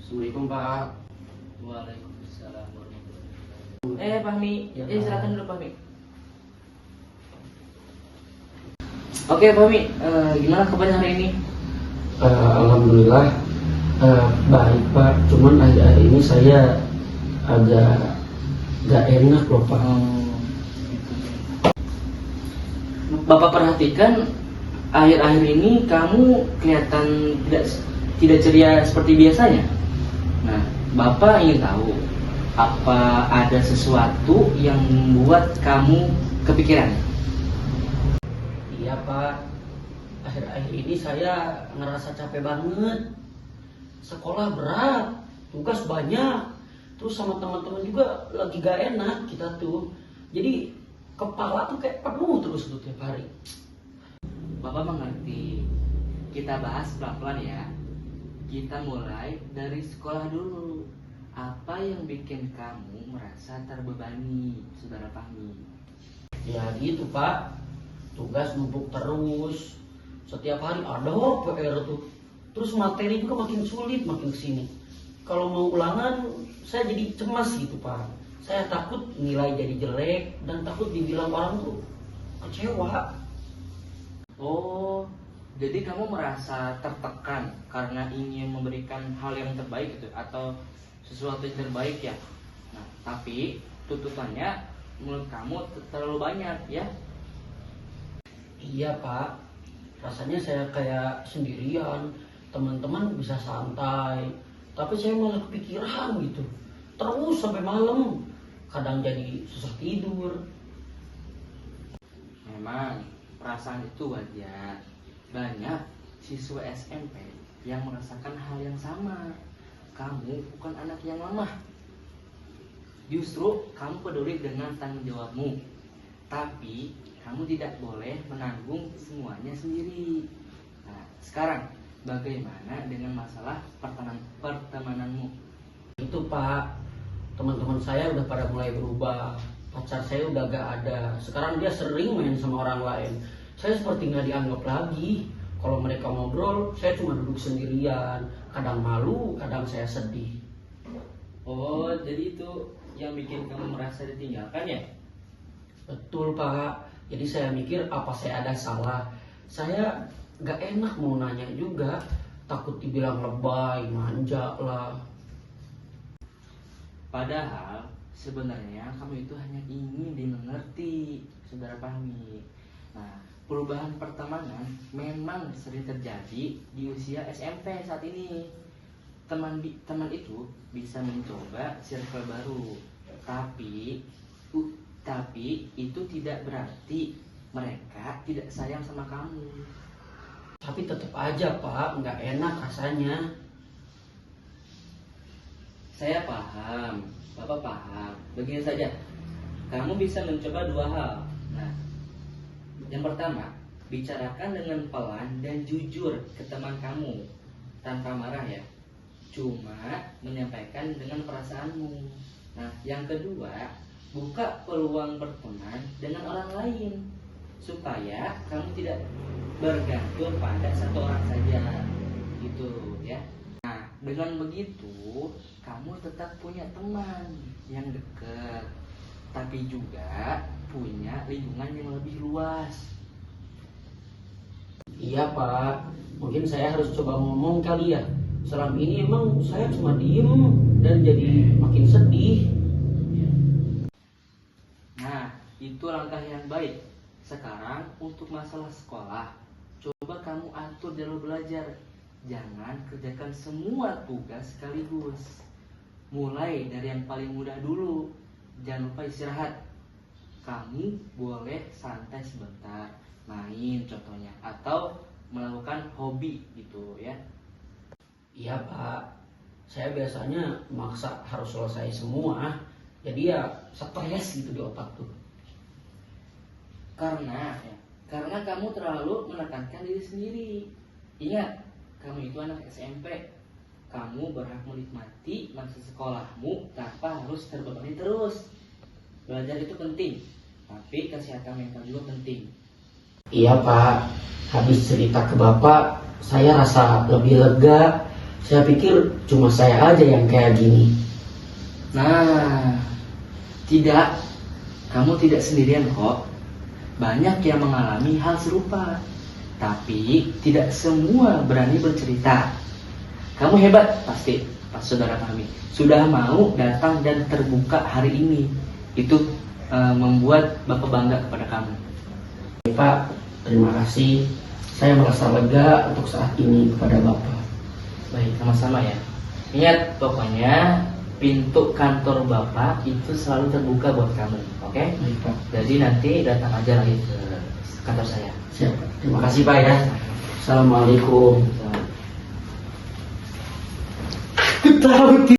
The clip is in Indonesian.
Assalamualaikum Pak. Waalaikumsalam warahmatullahi wabarakatuh. Fahmi, Ya, silakan dulu Fahmi. Oke Fahmi, gimana kabarnya hari ini? Alhamdulillah baik Pak. Cuman akhir-akhir ini saya agak gak enak loh Pak. Bapak perhatikan akhir-akhir ini kamu kelihatan tidak ceria seperti biasanya. Nah, Bapak ingin tahu apa ada sesuatu yang membuat kamu kepikiran? Iya Pak. Akhir-akhir ini saya ngerasa capek banget. Sekolah berat, tugas banyak. Terus sama teman-teman juga lagi gak enak kita tuh. Jadi kepala tuh kayak penuh terus tuh tiap hari. Bapak mengerti. Kita bahas pelan-pelan ya. Kita mulai dari sekolah dulu. Apa yang bikin kamu merasa terbebani, Saudara Fahmi? Ya gitu Pak. Tugas numpuk terus. Setiap hari ada PR tuh. Terus materi juga makin sulit makin kesini. Kalau mau ulangan saya jadi cemas gitu Pak. Saya takut nilai jadi jelek dan takut dibilang orang tuh kecewa. Oh, jadi kamu merasa tertekan karena ingin memberikan hal yang terbaik gitu atau sesuatu yang terbaik ya. Nah, tapi tuntutannya menurut kamu terlalu banyak ya. Iya Pak. Rasanya saya kayak sendirian. Teman-teman bisa santai. Tapi saya malah kepikiran gitu. Terus sampai malam. Kadang jadi susah tidur. Memang perasaan itu wajar. Banyak siswa SMP yang merasakan hal yang sama. Kamu bukan anak yang lemah. Justru kamu peduli dengan tanggung jawabmu. Tapi kamu tidak boleh menanggung semuanya sendiri. Nah, sekarang bagaimana dengan masalah pertemananmu? Itu Pak, teman-teman saya udah pada mulai berubah. Pacar saya udah gak ada. Sekarang dia sering main sama orang lain. Saya seperti gak dianggap lagi. Kalau mereka ngobrol, saya cuma duduk sendirian. Kadang malu, kadang saya sedih. Oh, jadi itu yang bikin kamu merasa ditinggalkan ya? Betul Pak. Jadi saya mikir apa saya ada salah. Saya gak enak mau nanya juga. Takut dibilang lebay, manja lah. Padahal sebenarnya kamu itu hanya ingin dimengerti, Saudara Fahmi. Nah, perubahan pertemanan memang sering terjadi di usia SMP saat ini. Teman itu bisa mencoba circle baru, tapi itu tidak berarti mereka tidak sayang sama kamu. Tapi tetap aja Pak, nggak enak rasanya. Saya paham, Bapak paham. Begini saja, kamu bisa mencoba dua hal. Nah, yang pertama, bicarakan dengan pelan dan jujur ke teman kamu tanpa marah ya. Cuma menyampaikan dengan perasaanmu. Nah, yang kedua, buka peluang berteman dengan orang lain supaya kamu tidak bergantung pada satu orang saja. Gitu ya. Nah, dengan begitu kamu tetap punya teman yang dekat, tapi juga punya lingkungan yang lebih luas. Iya Pak, mungkin saya harus coba ngomong kali ya. Selama ini emang saya cuma diem dan jadi makin sedih. Nah, itu langkah yang baik. Sekarang untuk masalah sekolah, coba kamu atur jalur belajar. Jangan kerjakan semua tugas sekaligus. Mulai dari yang paling mudah dulu. Jangan lupa istirahat. Kamu boleh santai sebentar, main contohnya, atau melakukan hobi gitu ya. Iya Pak, saya biasanya maksa harus selesai semua. Jadi ya stres gitu di otak tuh. Karena kamu terlalu menekankan diri sendiri. Ingat, kamu itu anak SMP. Kamu berhak menikmati masa sekolahmu tanpa harus terbebani terus. Belajar itu penting, tapi kesehatan mental juga penting. Iya Pak, habis cerita ke Bapak, saya rasa lebih lega. Saya pikir cuma saya aja yang kayak gini. Nah, tidak. Kamu tidak sendirian kok. Banyak yang mengalami hal serupa. Tapi tidak semua berani bercerita. Kamu hebat pasti, Pak Saudara Fahmi. Sudah mau datang dan terbuka hari ini. Itu membuat Bapak bangga kepada kamu. Pak, terima kasih. Saya merasa lega untuk saat ini kepada Bapak. Baik, sama-sama ya. Ingat, pokoknya pintu kantor Bapak itu selalu terbuka buat kamu, oke? Baik, Pak. Jadi nanti datang aja lagi ke kantor saya. Siap. Terima kasih Pak ya. Assalamualaikum. Tahu